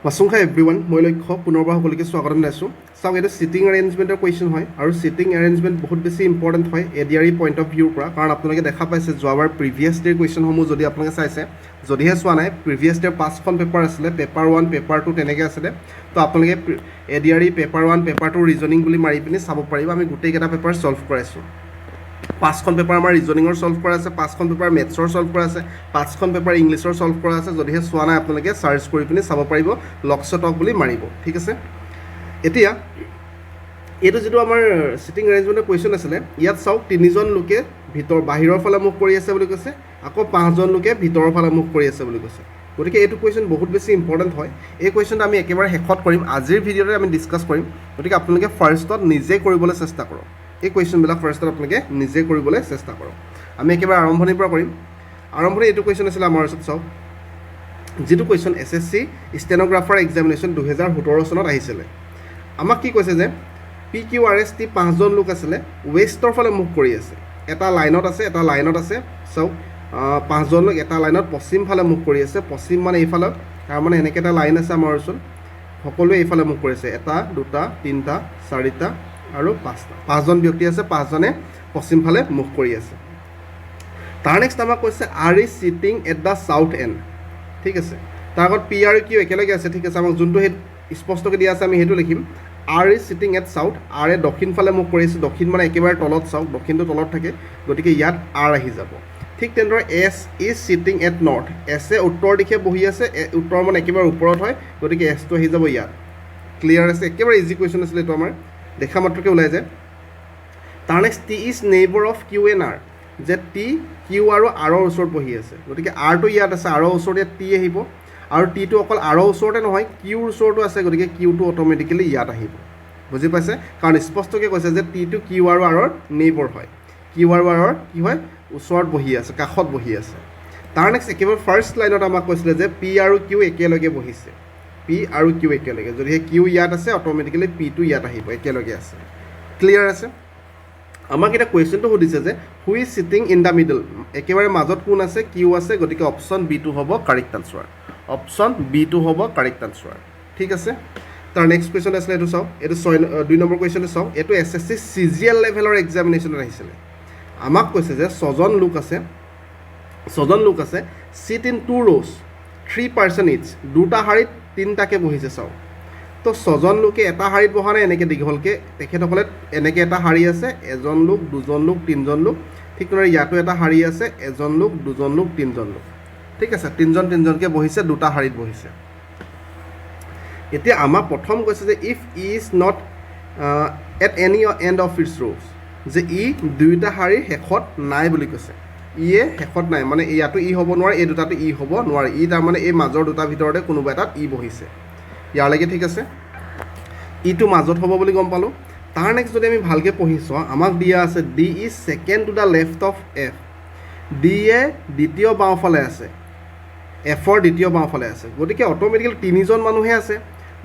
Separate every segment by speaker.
Speaker 1: Masungha everyone, মই লক্ষ্য পুনৰবাৰ সকলোকে স্বাগতম জনাইছোঁ। চাওক এইটো সিটিং এৰেঞ্জমেণ্টৰ কুৱেশ্যন হয় আৰু সিটিং এৰেঞ্জমেণ্ট বহুত বেছি ইম্পৰ্টেণ্ট হয় এডিআৰই পইণ্ট অফ ভিউৰ পৰা, কাৰণ আপোনালোকে দেখা পাইছে যোৱাবাৰ প্ৰিভিয়াছ ডেৰ কুৱেশ্যনসমূহ যদি আপোনালোকে চাইছে, যদিহে চোৱা নাই প্ৰিভিয়াছ ডেৰ 5খন পেপাৰ আছিলে, পেপাৰ 1 পেপাৰ 2 তেনেকৈ আছিলে। তো আপোনালোকে এডিআৰই পেপাৰ 1 পেপাৰ 2 ৰিজনিং বুলি মাৰি পিনি চাব পাৰিব। আমি গোটেইকেইটা পেপাৰ ছল্ভ কৰাইছোঁ। 5খন পেপাৰ আমাৰ ৰিজনিঙৰ ছল্ভ কৰা আছে, 5খন পেপাৰ মেথছৰ ছল্ভ কৰা আছে, 5খন পেপাৰ ইংলিছৰ ছল্ভ কৰা আছে। যদিহে চোৱা নাই আপোনালোকে চাৰ্চ কৰি পিনি চাব পাৰিব, লক্ষ্য টক বুলি মাৰিব, ঠিক আছে। এতিয়া এইটো যিটো আমাৰ সিটিং এৰেঞ্জমেণ্টৰ কুৱেশ্যন আছিলে, ইয়াত চাওক 3জন লোকে বাহিৰৰ ফালে মুখ কৰি আছে বুলি কৈছে, আকৌ 5জন লোকে ভিতৰৰ ফালে মুখ কৰি আছে বুলি কৈছে। গতিকে এইটো কুৱেশ্যন বহুত বেছি ইম্পৰ্টেণ্ট হয়। এই কুৱেশ্যনটো আমি একেবাৰে শেষত কৰিম, আজিৰ ভিডিঅ'তে আমি ডিছকাছ কৰিম। গতিকে আপোনালোকে ফাৰ্ষ্টত নিজে কৰিবলৈ চেষ্টা কৰক। এই কুৱেশ্যনবিলাক ফাৰ্ষ্টত আপোনালোকে নিজে কৰিবলৈ চেষ্টা কৰক। আমি একেবাৰে আৰম্ভণিৰ পৰা কৰিম। আৰম্ভণি এইটো কুৱেশ্যন আছিলে আমাৰ ওচৰত। চাওক যিটো কুৱেশ্যন SSC ষ্টেন'গ্ৰাফাৰ এক্সামিনেশ্যন 2017 চনত আহিছিলে। আমাক কি কৈছে যে PQRST 5জন লোক আছিলে, ৱেষ্টৰ ফালে মুখ কৰি আছে, এটা লাইনত আছে। চাওক 5জন লোক এটা লাইনত পশ্চিম ফালে মুখ কৰি আছে। পশ্চিম মানে এইফালত, তাৰমানে এনেকৈ এটা লাইন আছে আমাৰ ওচৰত, সকলোৱে এইফালে মুখ কৰি আছে। 1 2 3 4 আৰু 5জন ব্যক্তি আছে, 5জনে পশ্চিম ফালে মুখ কৰি আছে। তাৰ নেক্সট আমাক কৈছে R is cheating at the south and, ঠিক আছে। তাৰ আগত পি আৰু কিউ একেলগে আছে, ঠিক আছে। আমাক যোনটো সেই স্পষ্টকৈ দিয়া আছে আমি সেইটো লিখিম। R is cheating at south, আৰে দক্ষিণ ফালে মুখ কৰি আছে। দক্ষিণ মানে একেবাৰে তলত, চাওক দক্ষিণটো তলত থাকে, গতিকে ইয়াত আৰ আহি যাব। ঠিক তেনেদৰে S is cheating at north, এছে উত্তৰ দিশে বহি আছে, উত্তৰ মানে একেবাৰে ওপৰত হয়, গতিকে এছটো আহি যাব ইয়াত। ক্লিয়াৰ আছে, একেবাৰে ইজি কুৱেশ্যন আছিলে এইটো, আমাৰ দেখা মাত্ৰকৈ ওলাই যায়। তাৰ next T is neighbour of Q and R, যে টি কিউ আৰু আৰৰ ওচৰত বহি আছে, গতিকে আৰটো ইয়াত আছে, আৰৰ ওচৰত ইয়াত টি আহিব। আৰু টিটো অকল আৰৰ ওচৰতে নহয়, কিউৰ ওচৰতো আছে, গতিকে কিউটো অট'মেটিকেলি ইয়াত আহিব। বুজি পাইছে? কাৰণ স্পষ্টকৈ কৈছে যে টিটো কিউ আৰু আৰৰ নেইবৰ হয়, কিউ আৰু আৰৰ কি হয়, ওচৰত বহি আছে, কাষত বহি আছে। তাৰ নেক্সট একেবাৰে ফাৰ্ষ্ট লাইনত আমাক কৈছিলে যে পি আৰু কিউ একেলগে বহিছে, পি আৰু কিউ একেলগে, যদিহে কিউ ইয়াত আছে অট'মেটিকেলি পিটো ইয়াত আহিব, একেলগে আছে। ক্লিয়াৰ আছে? আমাক এতিয়া কুৱেশ্যনটো সুধিছে যে who is cheating in the middle, একেবাৰে মাজত কোন আছে, কিউ আছে, গতিকে অপশ্যন বিটো হ'ব কাৰেক্ট আনচাৰ। অপশ্যন বিটো হ'ব কাৰেক্ট আনচাৰ, ঠিক আছে। তাৰ নেক্সট কুৱেশ্যন আছিলে, এইটো চাওক, এইটো 2 নম্বৰ কুৱেশ্যনটো চাওক। এইটো SSC CGL লেভেলৰ এক্সামিনেশ্যনত আহিছিলে। আমাক কৈছে যে 6জন লোক আছে, চিট ইন 2 rows 3 person ইচ, 2টা শাৰীত 3টাকৈ বহিছে। চাওক, তো 6জন লোকে এটা শাৰীত বহা নাই এনেকৈ দীঘলকৈ, তেখেতসকলে এনেকৈ এটা শাৰী আছে, 1জন লোক 2জন লোক 3জন লোক, ঠিক তেনেদৰে ইয়াতো এটা শাৰী আছে, 1জন লোক 2জন লোক 3জন লোক, ঠিক আছে। 3জনকৈ বহিছে, 2টা শাৰীত বহিছে। এতিয়া আমাক প্ৰথম কৈছে যে if E is not at any end of its rows, যে ই 2টা শাৰীৰ শেষত নাই বুলি কৈছে। ইয়ে শেষত নাই, মানে ইয়াতো ই হ'ব নোৱাৰে, এই দুটাটো ই হ'ব নোৱাৰে। ই তাৰমানে এই মাজৰ দুটাৰ ভিতৰতে কোনোবা এটাত ই বহিছে, ইয়ালৈকে, ঠিক আছে। ইটো মাজত হ'ব বুলি গম পালোঁ। তাৰ নেক্সট যদি আমি ভালকৈ পঢ়িছোঁ, আমাক দিয়া আছে D is second two the left of F, D A দ্বিতীয় বাওঁফালে আছে, এফৰ দ্বিতীয় বাওঁফালে আছে, গতিকে অট'মেটিকেলি 3জন মানুহে আছে।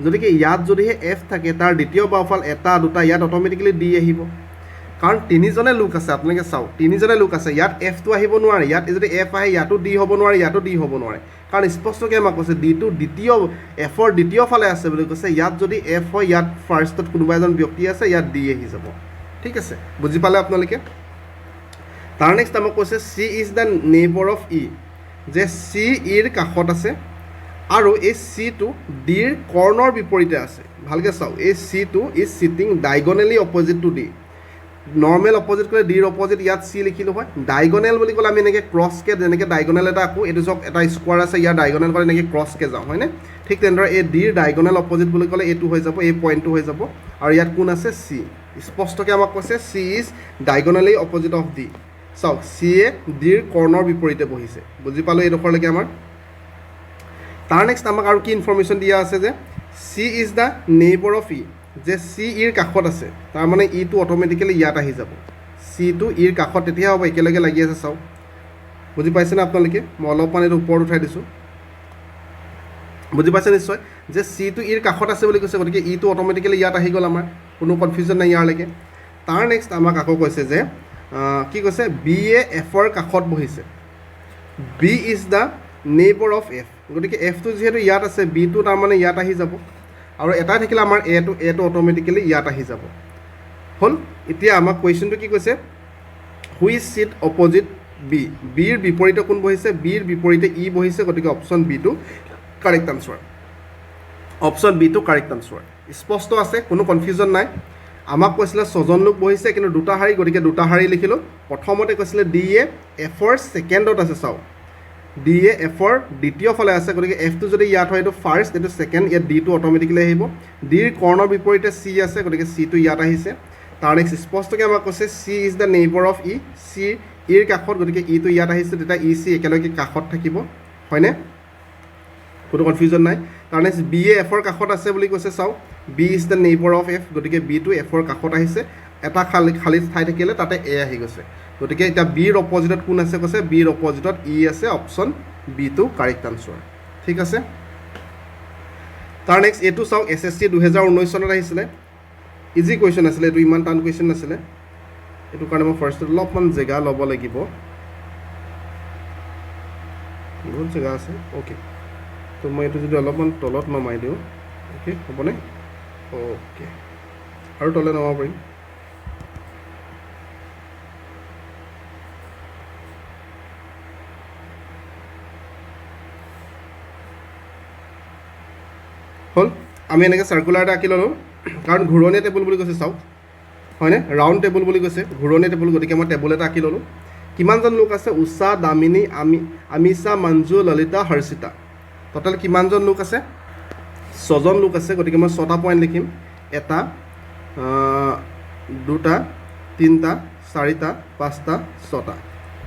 Speaker 1: গতিকে ইয়াত যদিহে এফ থাকে, তাৰ দ্বিতীয় বাওঁফাল 1 2, ইয়াত অট'মেটিকেলি ডি আহিব, কাৰণ 3জনে লোক আছে। আপোনালোকে চাওক 3জনে লোক আছে, ইয়াত এফটো আহিব নোৱাৰে, ইয়াত যদি এফ আহে ইয়াতো ডি হ'ব নোৱাৰে, ইয়াতো ডি হ'ব নোৱাৰে, কাৰণ স্পষ্টকৈ আমাক কৈছে ডিটো এফৰ দ্বিতীয় ফালে আছে বুলি কৈছে। ইয়াত যদি এফ হয়, ইয়াত ফাৰ্ষ্টত কোনোবা এজন ব্যক্তি আছে, ইয়াত ডি আহি যাব, ঠিক আছে। বুজি পালে আপোনালোকে? তাৰ নেক্সট আমাক কৈছে C is the neighbour of ই, যে চি ইৰ কাষত আছে, আৰু এই চিটো ডিৰ কৰ্ণৰ বিপৰীতে আছে। ভালকৈ চাওক, এই চিটো is sitting diagonally opposite to D. Normal opposite কৰিলে ডিৰ অপজিট, ইয়াত চি লিখিলোঁ হয়। ডাইগনেল বুলি ক'লে আমি এনেকৈ ক্ৰছকৈ, যেনেকৈ ডাইগনেল এটা আঁকো, এইটো চাওক এটা স্কোৱাৰ আছে, ইয়াৰ ডাইগনেল কৰি এনেকৈ ক্ৰছকৈ যাওঁ, হয়নে? ঠিক তেনেদৰে এই ডিৰ ডাইগনেল অপজিট বুলি ক'লে এইটো হৈ যাব, এই পইণ্টটো হৈ যাব, আৰু ইয়াত কোন আছে, চি। স্পষ্টকৈ আমাক কৈছে C is diagonally opposite of D. চাওক, চিয়ে ডিৰ কৰ্ণৰ বিপৰীতে বহিছে। বুজি পালোঁ এইডোখৰলৈকে আমাৰ? তাৰ নেক্সট আমাক আৰু কি ইনফৰ্মেশ্যন দিয়া আছে যে C is the neighbour of ই, যে চি ইৰ কাষত আছে, তাৰমানে ইটো অট'মেটিকেলি ইয়াত আহি যাব। চিটো ইৰ কাষত তেতিয়া হ'ব, একেলগে লাগি আছে। চাওক, বুজি পাইছেনে আপোনালোকে? মই অলপমান এইটো ওপৰত উঠাই দিছোঁ, বুজি পাইছে নিশ্চয়, যে চিটো ইৰ কাষত আছে বুলি কৈছে, গতিকে ইটো অট'মেটিকেলি ইয়াত আহি গ'ল, আমাৰ কোনো কনফিউজন নাই ইয়াৰলৈকে। তাৰ নেক্সট আমাক আকৌ কৈছে যে কি কৈছে, বি এ এফৰ কাষত বহিছে, B is the neighbour of F, গতিকে এফটো যিহেতু ইয়াত আছে বিটো তাৰমানে ইয়াত আহি যাব আৰু এটাই থাকিলে আমাৰ এটো অট'মেটিকেলি ইয়াত আহি যাব হ'ল এতিয়া আমাক কুৱেশ্যনটো কি কৈছে হুইচ চিট অপজিট বি বিৰ বিপৰীতে কোন বহিছে বিৰ বিপৰীতে ই বহিছে গতিকে অপশ্যন বিটো কাৰেক্ট আনচাৰ অপশ্যন বিটো কাৰেক্ট আনচাৰ স্পষ্ট আছে কোনো কনফিউজন নাই আমাক কৈছিলে 6জন লোক বহিছে কিন্তু দুটা শাৰী গতিকে দুটা শাৰী লিখিলোঁ প্ৰথমতে কৈছিলে ডি এ এফৰ ছেকেণ্ডত আছে চাওক ডি এ এফৰ দ্বিতীয় ফালে আছে গতিকে এফটো যদি ইয়াত হয় এইটো ফাৰ্ষ্ট এইটো ছেকেণ্ড ইয়াত ডিটো অট'মেটিকেলি আহিব ডিৰ কৰ্ণৰ বিপৰীতে চি আছে গতিকে চিটো ইয়াত আহিছে তাৰ নেক্সট স্পষ্টকৈ আমাক কৈছে C is the neighbour of E C ইৰ কাষত গতিকে ইটো ইয়াত আহিছে তেতিয়া ই চি একেলগে কাষত থাকিব হয়নে কোনো কনফিউজন নাই তাৰ নেক্সট বি এ এফৰ কাষত আছে বুলি কৈছে চাওক B is the neighbour of F গতিকে বিটো এফৰ কাষত আহিছে এটা খালী ঠাই থাকিলে তাতে এ আহি গৈছে গতিকে এতিয়া বিৰ অপজিটত কোন আছে কৈছে বিৰ অপজিটত ই আছে অপশ্যন বিটো কাৰেক্ট আনচাৰ ঠিক আছে তাৰ নেক্সট এইটো চাওক SSC 2019 চনত আহিছিলে ইজি কুৱেশ্যন আছিলে এইটো ইমান টান কুৱেশ্যন নাছিলে এইটো কাৰণে মই ফাৰ্ষ্টত অলপমান জেগা ল'ব লাগিব বহুত জেগা আছে অ'কে তো মই এইটো যদি অলপমান তলত নমাই দিওঁ অ'কে হ'বনে অ'কে আৰু তলে নমাব পাৰিম হ'ল আমি এনেকৈ চাৰ্কুলাৰ এটা আঁকি ল'লোঁ কাৰণ ঘূৰণীয়া টেবুল বুলি কৈছে চাওক হয়নে ৰাউণ্ড টেবুল বুলি কৈছে ঘূৰণীয়া টেবুল গতিকে মই টেবুল এটা আঁকি ল'লোঁ কিমানজন লোক আছে উষা দামিনী আমিষা মঞ্জু ললিতা হৰ্ষিতা টোটেল কিমানজন লোক আছে 6জন লোক আছে গতিকে মই 6টা পইণ্ট লিখিম 1 2 3 4 5 6টা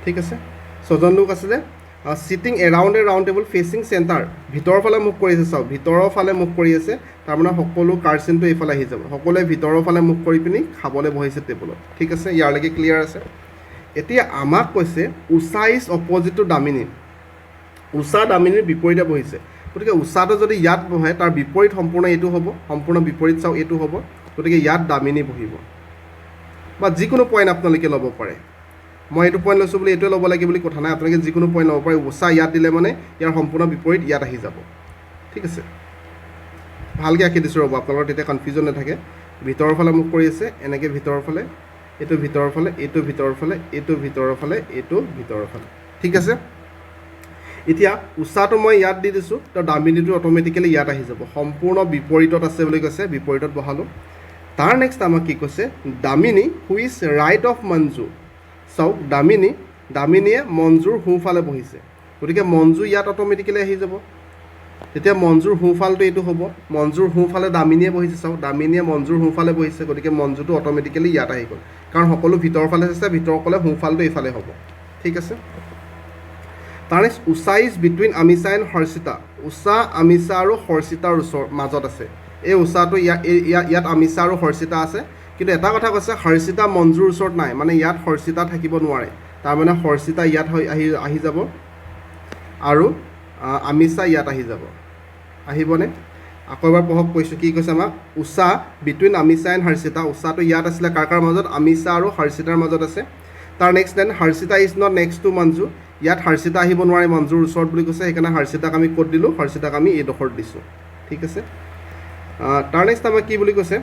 Speaker 1: ঠিক আছে 6জন লোক আছিলে চিটিং এৰাউণ্ড এ ৰাউণ্ড টেবুল ফেচিং চেণ্টাৰ ভিতৰৰ ফালে মুখ কৰি আছে চাওক ভিতৰৰ ফালে মুখ কৰি আছে তাৰমানে সকলো কাৰ্চিনটো এইফালে আহি যাব সকলোৱে ভিতৰৰ ফালে মুখ কৰি পিনি খাবলৈ বহিছে টেবুলত ঠিক আছে ইয়াৰলৈকে ক্লিয়াৰ আছে এতিয়া আমাক কৈছে Usha is opposite to Damini Usha দামিনীৰ বিপৰীতে বহিছে গতিকে উষাটো যদি ইয়াত বহে তাৰ বিপৰীত সম্পূৰ্ণ এইটো হ'ব সম্পূৰ্ণ বিপৰীত চাওক এইটো হ'ব গতিকে ইয়াত দামিনী বহিব বা যিকোনো পইণ্ট আপোনালোকে ল'ব পাৰে মই এইটো পইণ্ট লৈছোঁ বুলি এইটোৱে ল'ব লাগে বুলি কথা নাই আপোনালোকে যিকোনো পইণ্ট ল'ব পাৰে উষা ইয়াত দিলে মানে ইয়াৰ সম্পূৰ্ণ বিপৰীত ইয়াত আহি যাব ঠিক আছে ভালকৈ আঁকি দিছোঁ ৰ'ব আপোনালোকৰ তেতিয়া কনফিউজন নাথাকে ভিতৰৰ ফালে মুখ কৰি আছে এনেকৈ ভিতৰৰ ফালে এইটো ভিতৰৰ ফালে এইটো ভিতৰৰ ফালে এইটো ভিতৰৰ ফালে এইটো ভিতৰৰ ফালে ঠিক আছে এতিয়া উষাটো মই ইয়াত দি দিছোঁ তো দামিনীটো অট'মেটিকেলি ইয়াত আহি যাব সম্পূৰ্ণ বিপৰীতত আছে বুলি কৈছে বিপৰীতত বহালোঁ তাৰ নেক্সট আমাক কি কৈছে Damini who's right of Manju চাওক দামিনীয়ে মঞ্জুৰ সোঁফালে বহিছে গতিকে মঞ্জু ইয়াত অট'মেটিকেলি আহি যাব তেতিয়া মঞ্জুৰ সোঁফালটো এইটো হ'ব মঞ্জুৰ সোঁফালে দামিনীয়ে বহিছে চাওক দামিনীয়ে মঞ্জুৰ সোঁফালে বহিছে গতিকে মঞ্জুটো অট'মেটিকেলি ইয়াত আহি গ'ল কাৰণ সকলো ভিতৰৰ ফালে আছে ভিতৰৰ ক'লে সোঁফালটো এইফালে হ'ব ঠিক আছে তাৰ next Usha is between Amisha and Harshita Usha Amisha আৰু হৰ্ষিতাৰ মাজত আছে এই উষাটো ইয়াত আমিষা আৰু হৰ্ষিতা আছে কিন্তু এটা কথা কৈছে হৰ্ষিতা মঞ্জুৰ ওচৰত নাই মানে ইয়াত হৰ্ষিতা থাকিব নোৱাৰে তাৰমানে হৰ্ষিতা ইয়াত আহি যাব আৰু আমিষা ইয়াত আহি যাব আহিবনে আকৌ এবাৰ পঢ়ক কৈছোঁ কি কৈছে আমাক উষা বিটুইন আমিষা এণ্ড হৰ্ষিতা উষাটো ইয়াত আছিলে কাৰ মাজত আমিষা আৰু হৰ্ষিতাৰ মাজত আছে তাৰ next then Harshita is not next to Manju ইয়াত হৰ্ষিতা আহিব নোৱাৰে মঞ্জুৰ ওচৰত বুলি কৈছে সেইকাৰণে হৰ্ষিতাক আমি ক'ত দিলোঁ হৰ্ষিতাক আমি এইডোখৰত দিছোঁ ঠিক আছে তাৰ নেক্সট আমাক কি বুলি কৈছে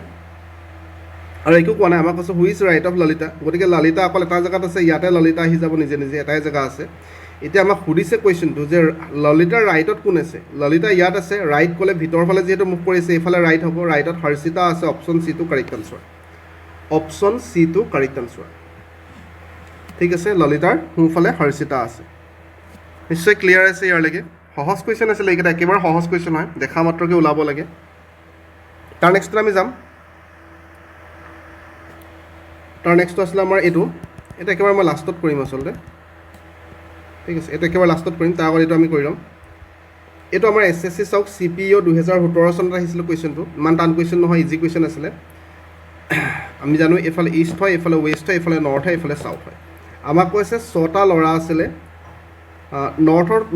Speaker 1: আৰু একো কোৱা নাই আমাক কৈছে হুইজ ৰাইট অফ ললিতা গতিকে ললিতা অকল এটা জেগাত আছে ইয়াতে ললিতা আহি যাব নিজে নিজে এটাই জেগা আছে এতিয়া আমাক সুধিছে কুৱেশ্যনটো যে ললিতাৰ ৰাইটত কোন আছে ললিতা ইয়াত আছে ৰাইট ক'লে ভিতৰৰ ফালে যিহেতু মুখ কৰিছে এইফালে ৰাইট হ'ব ৰাইটত হৰ্ষিতা আছে অপশ্যন চিটো কাৰেক্ট আনচাৰ অপশ্যন চিটো কাৰেক্ট আনচাৰ ঠিক আছে ললিতাৰ সোঁফালে হৰ্ষিতা আছে নিশ্চয় ক্লিয়াৰ আছে ইয়াৰলৈকে সহজ কুৱেশ্যন আছিলে এইকেইটা একেবাৰে সহজ কুৱেশ্যন হয় দেখা মাত্ৰকৈ ওলাব লাগে তাৰ নেক্সটত আমি যাম তাৰ নেক্সটটো আছিলে আমাৰ এইটো একেবাৰে মই লাষ্টত কৰিম আচলতে ঠিক আছে এইটো একেবাৰে লাষ্টত কৰিম তাৰ আগত এইটো আমি কৰি ল'ম এইটো আমাৰ SSC চাওক CPO 2017 চনত আহিছিলে কুৱেশ্যনটো ইমান টান কুৱেশ্যন নহয় ইজি কুৱেশ্যন আছিলে আমি জানো এইফালে ইষ্ট হয় এইফালে ৱেষ্ট হয় এইফালে নৰ্থ হয় এইফালে চাউথ হয় আমাক কৈছে 6টা ল'ৰা আছিলে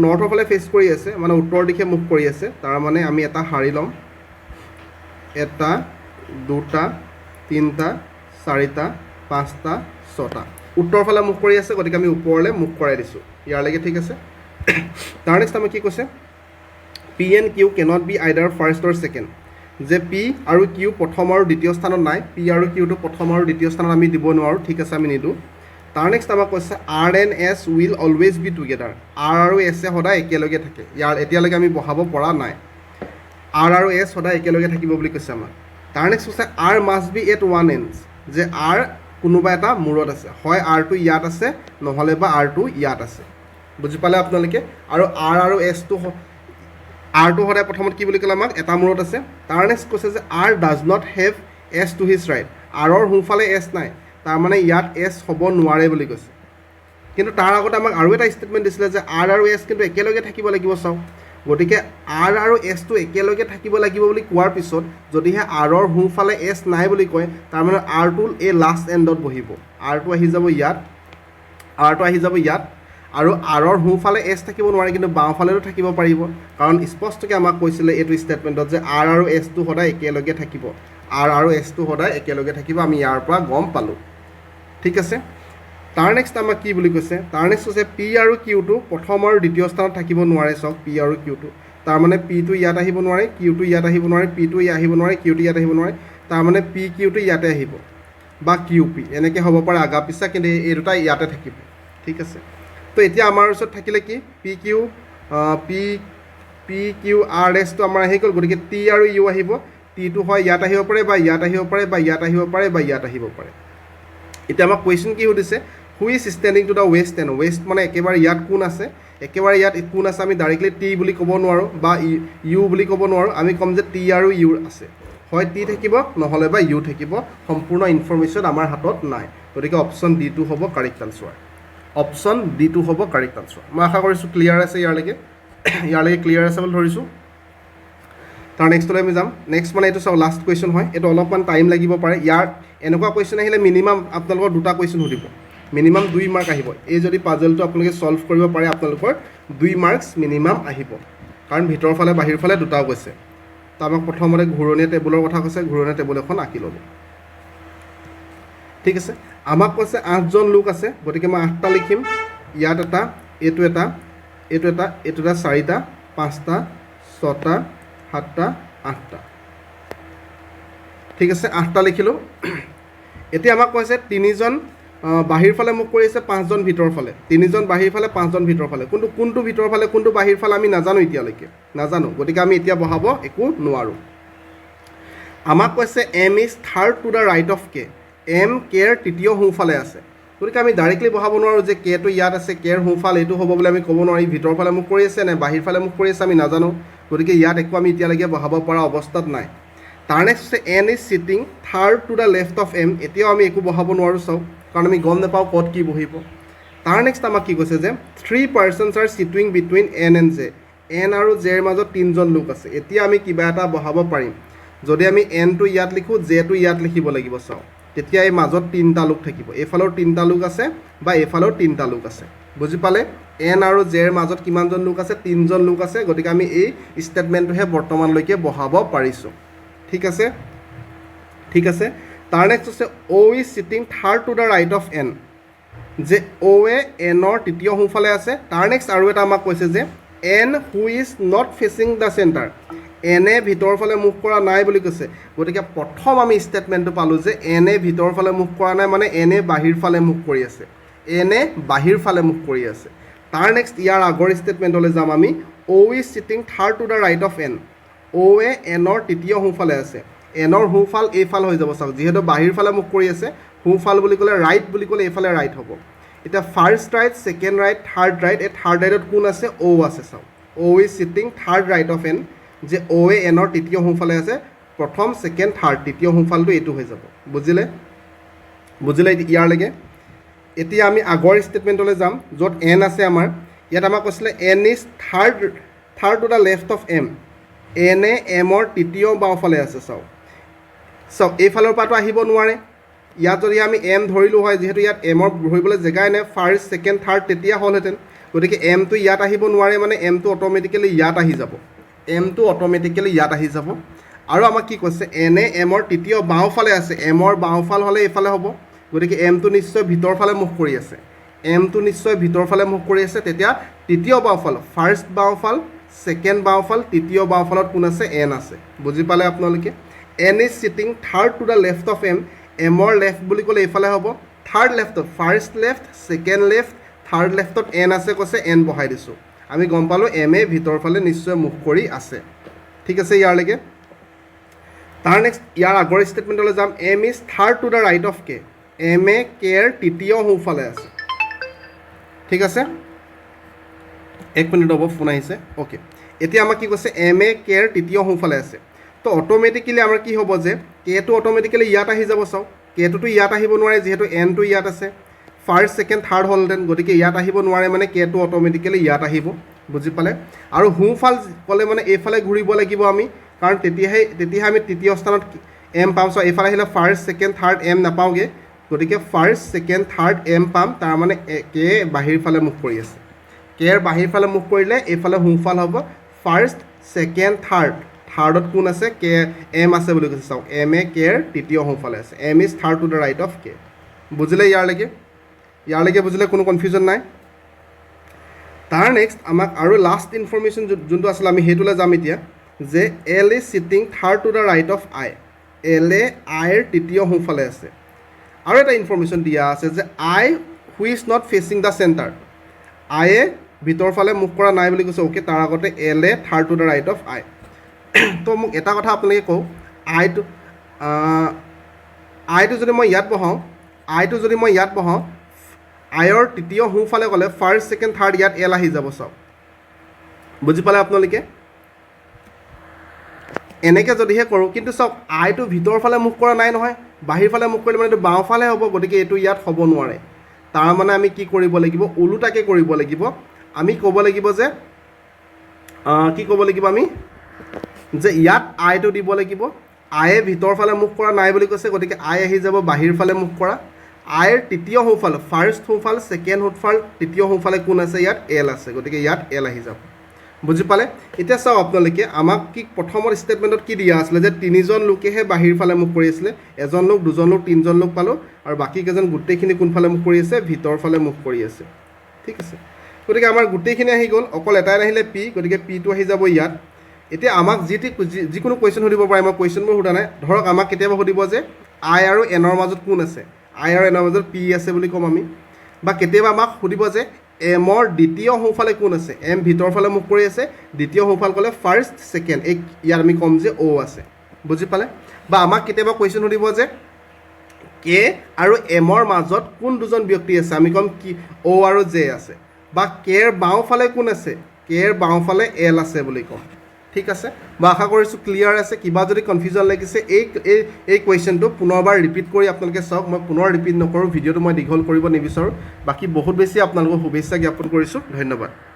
Speaker 1: নৰ্থৰ ফালে ফেচ কৰি আছে মানে উত্তৰ দিশে মুখ কৰি আছে তাৰ মানে আমি এটা শাৰী ল'ম 1 2 3 4 5 6টা উত্তৰ ফালে মুখ কৰি আছে গতিকে আমি ওপৰলৈ মুখ কৰাই দিছোঁ ইয়ালৈকে ঠিক আছে তাৰ নেক্সট আমি কি কৈছে P and Q cannot be either first or second, যে পি আৰু কিউ প্ৰথম আৰু দ্বিতীয় স্থানত নাই, পি আৰু কিউটো প্ৰথম আৰু দ্বিতীয় স্থানত আমি দিব নোৱাৰোঁ, ঠিক আছে আমি নিদিওঁ। তাৰ নেক্সট আমাক কৈছে R and S will always B together, R আৰু এছে সদায় একেলগে থাকে, ইয়াৰ এতিয়ালৈকে আমি বহাব পৰা নাই, আৰ আৰু এছ সদায় একেলগে থাকিব বুলি কৈছে আমাক। তাৰ নেক্সট কৈছে R must B at one এণ্ডছ, যে আৰ কোনোবা এটা মূৰত আছে, হয় আৰটো ইয়াত আছে নহ'লে বা আৰটো ইয়াত আছে, বুজি পালে আপোনালোকে। আৰু আৰ আৰু এছটো আৰটো সদায় প্ৰথমত কি বুলি ক'লে আমাক এটা মূৰত আছে। তাৰ নেক্সট কৈছে যে R does not have S to his right, আৰৰ সোঁফালে এছ নাই, তাৰমানে ইয়াত এছ হ'ব নোৱাৰে বুলি কৈছে। কিন্তু তাৰ আগতে আমাক আৰু এটা ষ্টেটমেণ্ট দিছিলে যে আৰ আৰু এছ কিন্তু একেলগে থাকিব লাগিব চাওক, গতিকে আৰ আৰু এছটো একেলগে থাকিব লাগিব বুলি কোৱাৰ পিছত যদিহে আৰৰ সোঁফালে এছ নাই বুলি কয়, তাৰমানে আৰটো এই লাষ্ট এণ্ডত বহিব, আৰটো আহি যাব ইয়াত, আৰটো আহি যাব ইয়াত, আৰু আৰৰ সোঁফালে এছ থাকিব নোৱাৰে কিন্তু বাওঁফালেতো থাকিব পাৰিব, কাৰণ স্পষ্টকৈ আমাক কৈছিলে এইটো ষ্টেটমেণ্টত যে আৰ আৰু এছটো সদায় একেলগে থাকিব, আৰ আৰু এছটো সদায় একেলগে থাকিব, আমি ইয়াৰ পৰা গম পালোঁ, ঠিক আছে। তাৰ নেক্সট আমাক কি বুলি কৈছে, তাৰ নেক্সট কৈছে পি আৰু কিউটো প্ৰথম আৰু দ্বিতীয় স্থানত থাকিব নোৱাৰে চাওক, পি আৰু কিউটো, তাৰমানে পিটো ইয়াত আহিব নোৱাৰে, কিউটো ইয়াত আহিব নোৱাৰে, পিটো ইয়াত আহিব নোৱাৰে, কিউটো ইয়াত আহিব নোৱাৰে, তাৰমানে পি কিউটো ইয়াতে আহিব বা কিউ পি এনেকৈ হ'ব পাৰে আগা পিছা, কিন্তু এই দুটা ইয়াতে থাকিব, ঠিক আছে। তো এতিয়া আমাৰ ওচৰত থাকিলে কি পি কিউ আৰ এছটো আমাৰ আহি গ'ল, গতিকে টি আৰু ইউ আহিব, টিটো হয় ইয়াত আহিব পাৰে বা ইয়াত আহিব পাৰে বা ইয়াত আহিব পাৰে বা ইয়াত আহিব পাৰে। এতিয়া আমাক কুৱেশ্যন কি সুধিছে, who is standing to the west end, west মানে একেবাৰে ইয়াত কোন আছে, একেবাৰে ইয়াত কোন আছে, আমি ডাইৰেক্টলি টি বুলি ক'ব নোৱাৰোঁ বা ইউ বুলি ক'ব নোৱাৰোঁ, আমি ক'ম যে টি আৰু ইউ আছে, হয় টি থাকিব নহ'লে বা ইউ থাকিব, সম্পূৰ্ণ ইনফৰ্মেশ্যন আমাৰ হাতত নাই, গতিকে অপশ্যন ডিটো হ'ব কাৰেক্ট আনচাৰ, অপশ্যন ডিটো হ'ব কাৰেক্ট আনচাৰ। মই আশা কৰিছোঁ ক্লিয়াৰ আছে, ইয়ালৈকে ক্লিয়াৰ আছে বুলি ধৰিছোঁ। তাৰ নেক্সটলৈ আমি যাম। নেক্সট মানে এইটো চাওক লাষ্ট কুৱেশ্যন হয়, এইটো অলপমান টাইম লাগিব পাৰে, ইয়াৰ এনেকুৱা কুৱেশ্যন আহিলে মিনিমাম আপোনালোকৰ দুটা কুৱেশ্যন সুধিব, মিনিমাম 2 মাৰ্ক আহিব, এই যদি পাজলটো আপোনালোকে ছল্ভ কৰিব পাৰে আপোনালোকৰ 2 মাৰ্কছ মিনিমাম আহিব, কাৰণ ভিতৰৰ ফালে বাহিৰ ফালে দুটাও কৈছে। তো আমাক প্ৰথমতে ঘূৰণীয়া টেবুলৰ কথা কৈছে, ঘূৰণীয়া টেবুল এখন আঁকি ল'ব, ঠিক আছে। আমাক কৈছে 8জন লোক আছে, গতিকে মই 8টা লিখিম, ইয়াত এটা, এইটো এটা, এইটো এটা, এইটো এটা, 4টা, 5টা, 6টা, 7টা, 8টা, ঠিক আছে, 8টা লিখিলোঁ। এতিয়া আমাক কৈছে 3জন বাহিৰ ফালে মুখ কৰি আছে, 5জন ভিতৰৰ ফালে, 3জন বাহিৰ ফালে, 5জন ভিতৰৰ ফালে, কোনটো ভিতৰৰ ফালে কোনটো বাহিৰ ফালে আমি নাজানো, এতিয়ালৈকে নাজানো, গতিকে আমি এতিয়া বহাব একো নোৱাৰোঁ। আমাক কৈছে M is third to the right of K, M কেৰ তৃতীয় সোঁফালে আছে, গতিকে আমি ডাইৰেক্টলি বহাব নোৱাৰোঁ যে কেটো ইয়াত আছে, কেৰ সোঁফাল এইটো হ'ব বুলি আমি ক'ব নোৱাৰি, ভিতৰৰ ফালে মুখ কৰি আছে নে বাহিৰ ফালে মুখ কৰি আছে আমি নাজানো, গতিকে ইয়াত একো আমি এতিয়ালৈকে বহাব পৰা অৱস্থাত নাই। তাৰ নেক্সট হৈছে N is sitting third to the left of M, এতিয়াও আমি একো বহাব নোৱাৰোঁ চাওক, কাৰণ আমি গম নাপাওঁ ক'ত কি বহিব। তাৰ নেক্সট আমাক কি কৈছে যে 3 persons are sitting between N and J, N আৰু জেৰ মাজত 3জন লোক আছে, এতিয়া আমি কিবা এটা বহাব পাৰিম, যদি আমি এনটো ইয়াত লিখোঁ, জেটো ইয়াত লিখিব লাগিব চাওক, তেতিয়া এই মাজত 3টা লোক থাকিব, এইফালেও 3টা লোক আছে বা এইফালেও 3টা লোক আছে, বুজি পালে। এন আৰু জেৰ মাজত কিমানজন লোক আছে, 3জন লোক আছে, গতিকে আমি এই ষ্টেটমেণ্টটোহে বৰ্তমানলৈকে বহাব পাৰিছোঁ, ঠিক আছে, ঠিক আছে। তাৰ নেক্সট হৈছে O' is sitting third to the right of N, যে অ' এ এনৰ তৃতীয় সোঁফালে আছে। তাৰ নেক্সট আৰু এটা আমাক কৈছে যে N who is not facing the centre, এনে ভিতৰৰ ফালে মুখ কৰা নাই বুলি কৈছে, গতিকে প্ৰথম আমি ষ্টেটমেণ্টটো পালোঁ যে এনে ভিতৰৰ ফালে মুখ কৰা নাই, মানে এনে বাহিৰ ফালে মুখ কৰি আছে, এনে বাহিৰ ফালে মুখ কৰি আছে। তাৰ নেক্সট ইয়াৰ আগৰ ষ্টেটমেণ্টলৈ যাম আমি, O' is sitting third to the right of N, O' এ এনৰ তৃতীয় সোঁফালে আছে, এনৰ সোঁফাল এইফাল হৈ যাব চাওক, যিহেতু বাহিৰ ফালে মুখ কৰি আছে, সোঁফাল বুলি ক'লে ৰাইট বুলি ক'লে এইফালে ৰাইট হ'ব। এতিয়া first right, second right, third right, এই থাৰ্ড ৰাইটত কোন আছে, অ' আছে চাওক, O' is sitting third right of N, যে অ' এ এনৰ তৃতীয় সোঁফালে আছে, প্ৰথম ছেকেণ্ড থাৰ্ড তৃতীয় সোঁফালটো এইটো হৈ যাব, বুজিলে ইয়াৰলৈকে। এতিয়া আমি আগৰ ষ্টেটমেণ্টলৈ যাম, য'ত এন আছে আমাৰ, ইয়াত আমাক কৈছিলে N is third to the left of M, এনে এমৰ তৃতীয় বাওঁফালে আছে চাওক, এইফালৰ পৰাটো আহিব নোৱাৰে, ইয়াত যদি আমি এম ধৰিলোঁ হয়, যিহেতু ইয়াত এমৰ ধৰিবলৈ জেগাই নাই, ফাৰ্ষ্ট ছেকেণ্ড থাৰ্ড তেতিয়া হ'লহেঁতেন, গতিকে এমটো ইয়াত আহিব নোৱাৰে, মানে এমটো অট'মেটিকেলি ইয়াত আহি যাব, এমটো অট'মেটিকেলি ইয়াত আহি যাব। আৰু আমাক কি কৈছে, এনে এমৰ তৃতীয় বাওঁফালে আছে, এমৰ বাওঁফাল হ'লে এইফালে হ'ব, গতিকে এমটো নিশ্চয় ভিতৰ ফালে মুখ কৰি আছে, এমটো নিশ্চয় ভিতৰ ফালে মুখ কৰি আছে, তেতিয়া তৃতীয় বাওঁফাল, ফাৰ্ষ্ট বাওঁফাল, সেকেন্ড বাওঁফাল তৃতীয় বাওঁফালত কোন আছে n আছে বুজি পালে আপোনালোকে n is sitting third to the left of m mৰ লেফ্ট বুলি ক'লে এইফালে হ'ব থাৰ্ড লেফ্টত first left second left third লেফ্টত n আছে কৈছে n বহাই দিছোঁ আমি গম পালোঁ m এ ভিতৰ ফালে নিশ্চয় মুখ কৰি আছে ঠিক আছে ইয়াৰলৈকে তাৰ নেক্সট ইয়াৰ আগৰ ষ্টেটমেণ্টলৈ যাম m is third to the right of k m A k ৰ তৃতীয় সোঁফালে আছে ঠিক আছে এক মিনিট হ'ব ফোন আহিছে অ'কে এতিয়া আমাক কি কৈছে m এ k ৰ তৃতীয় সোঁফালে আছে তো অট'মেটিকেলি আমাৰ কি হ'ব যে কেটো অট'মেটিকেলি ইয়াত আহি যাব চাওক কেটোতো ইয়াত আহিব নোৱাৰে যিহেতু এনটো ইয়াত আছে ফাৰ্ষ্ট ছেকেণ্ড থাৰ্ড হ'লহেঁতেন গতিকে ইয়াত আহিব নোৱাৰে মানে কেটো অট'মেটিকেলি ইয়াত আহিব বুজি পালে আৰু সোঁফাল ক'লে মানে এইফালে ঘূৰিব লাগিব আমি কাৰণ তেতিয়াহে আমি তৃতীয় স্থানত এম পাম চ' এইফালে আহিলে ফাৰ্ষ্ট ছেকেণ্ড থাৰ্ড এম নাপাওঁগৈ গতিকে ফাৰ্ষ্ট ছেকেণ্ড থাৰ্ড এম পাম তাৰ মানে কে বাহিৰ ফালে মুখ কৰি আছে কেৰ বাহিৰ ফালে মুখ কৰিলে এইফালে সোঁফাল হ'ব ফাৰ্ষ্ট ছেকেণ্ড থাৰ্ডত কোন আছে কে এম আছে বুলি কৈছে চাওক এম এ কেৰ তৃতীয় সোঁফালে আছে M is third to the right of K বুজিলে ইয়াৰলৈকে বুজিলে কোনো কনফিউজন নাই তাৰ নেক্সট আমাক আৰু লাষ্ট ইনফৰ্মেশ্যন যোনটো আছিলে আমি সেইটোলৈ যাম এতিয়া যে L is sitting third to the right of I L এ আইৰ তৃতীয় সোঁফালে আছে আৰু এটা ইনফৰ্মেশ্যন দিয়া আছে যে I who's not facing the centre আইয়ে ভিতৰ ফালে মুখ কৰা নাই বুলি কৈছে অ'কে তাৰ আগতে এল এ third to the right of I তো মোক এটা কথা আপোনালোকে কওঁ আইটো যদি মই ইয়াত বহাওঁ আইৰ তৃতীয় সোঁফালে গ'লে ফাৰ্ষ্ট ছেকেণ্ড থাৰ্ড ইয়াত এল আহি যাব চাওক বুজি পালে আপোনালোকে এনেকৈ যদিহে কৰোঁ কিন্তু চাওক আইটো ভিতৰ ফালে মুখ কৰা নাই নহয় বাহিৰ ফালে মুখ কৰিলে মানে এইটো বাওঁফালে হ'ব গতিকে এইটো ইয়াত হ'ব নোৱাৰে তাৰ মানে আমি কি কৰিব লাগিব ওলোটাকৈ কৰিব লাগিব আমি ক'ব লাগিব যে আমি যে ইয়াত আইটো দিব লাগিব আইয়ে ভিতৰ ফালে মুখ কৰা নাই বুলি কৈছে গতিকে আই আহি যাব বাহিৰ ফালে মুখ কৰা আইৰ তৃতীয় সোঁফাল ফাৰ্ষ্ট সোঁফাল ছেকেণ্ড সোঁফাল তৃতীয় সোঁফালে কোন আছে ইয়াত এল আছে গতিকে ইয়াত এল আহি যাব বুজি পালে এতিয়া চাওক আপোনালোকে আমাক কি প্ৰথমৰ ষ্টেটমেণ্টত কি দিয়া আছিলে যে তিনিজন লোকেহে বাহিৰ ফালে মুখ কৰি আছিলে এজন লোক দুজন লোক তিনিজন লোক পালোঁ আৰু বাকীকেইজন গোটেইখিনি কোনফালে মুখ কৰি আছে ভিতৰ ফালে মুখ কৰি আছে ঠিক আছে গতিকে আমাৰ গোটেইখিনি আহি গ'ল অকল এটাই নাহিলে পি গতিকে পিটো আহি যাব ইয়াত এতিয়া আমাক যিকোনো কুৱেশ্যন সুধিব পাৰে মই কুৱেশ্যনবোৰ সোধা নাই ধৰক আমাক কেতিয়াবা সুধিব যে আই আৰু এনৰ মাজত কোন আছে আই আৰু এনৰ মাজত পি আছে বুলি ক'ম আমি বা কেতিয়াবা আমাক সুধিব যে এমৰ দ্বিতীয় সোঁফালে কোন আছে এম ভিতৰ ফালে মুখ কৰি আছে দ্বিতীয় সোঁফাল ক'লে ফাৰ্ষ্ট ছেকেণ্ড ইয়াত আমি ক'ম যে অ' আছে বুজি পালে বা আমাক কেতিয়াবা কুৱেশ্যন সুধিব যে কে আৰু এমৰ মাজত কোন দুজন ব্যক্তি আছে আমি ক'ম কি অ' আৰু জে আছে বা কেৰ বাওঁফালে কোন আছে কেৰ বাওঁফালে এল আছে বুলি ক'ম ঠিক আছে মই আশা কৰিছোঁ ক্লিয়াৰ আছে কিবা যদি কনফিউজন লাগিছে এই কুৱেশ্যনটো পুনৰবাৰ ৰিপিট কৰি আপোনালোকে চাওক মই পুনৰ ৰিপিট নকৰোঁ ভিডিঅ'টো মই দীঘল কৰিব নিবিচাৰোঁ বাকী বহুত বেছি আপোনালোকক শুভেচ্ছা জ্ঞাপন কৰিছোঁ ধন্যবাদ